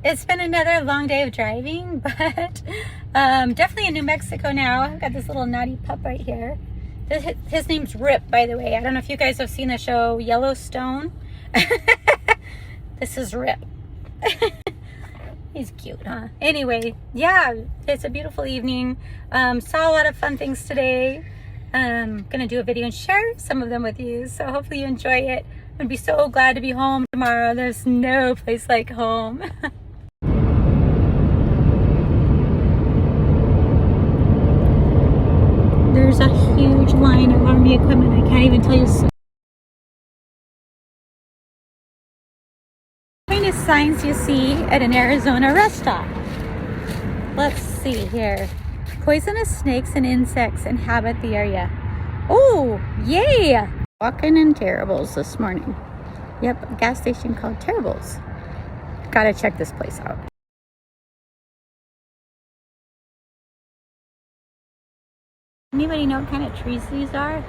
It's been another long day of driving, but definitely in New Mexico now. I've got this little naughty pup right here. His name's Rip, by the way. I don't know if you guys have seen the show Yellowstone. This is Rip. He's cute, huh? Anyway, yeah, it's a beautiful evening. Saw a lot of fun things today. Gonna do a video and share some of them with you, so hopefully you enjoy it. I'm gonna be so glad to be home tomorrow. There's no place like home. There's a huge line of Army equipment. I can't even tell you. What kind of signs you see at an Arizona rest stop? Let's see here. Poisonous snakes and insects inhabit the area. Oh, yay! Walking in Terribles this morning. Yep, a gas station called Terribles. Gotta check this place out. Anybody know what kind of trees these are?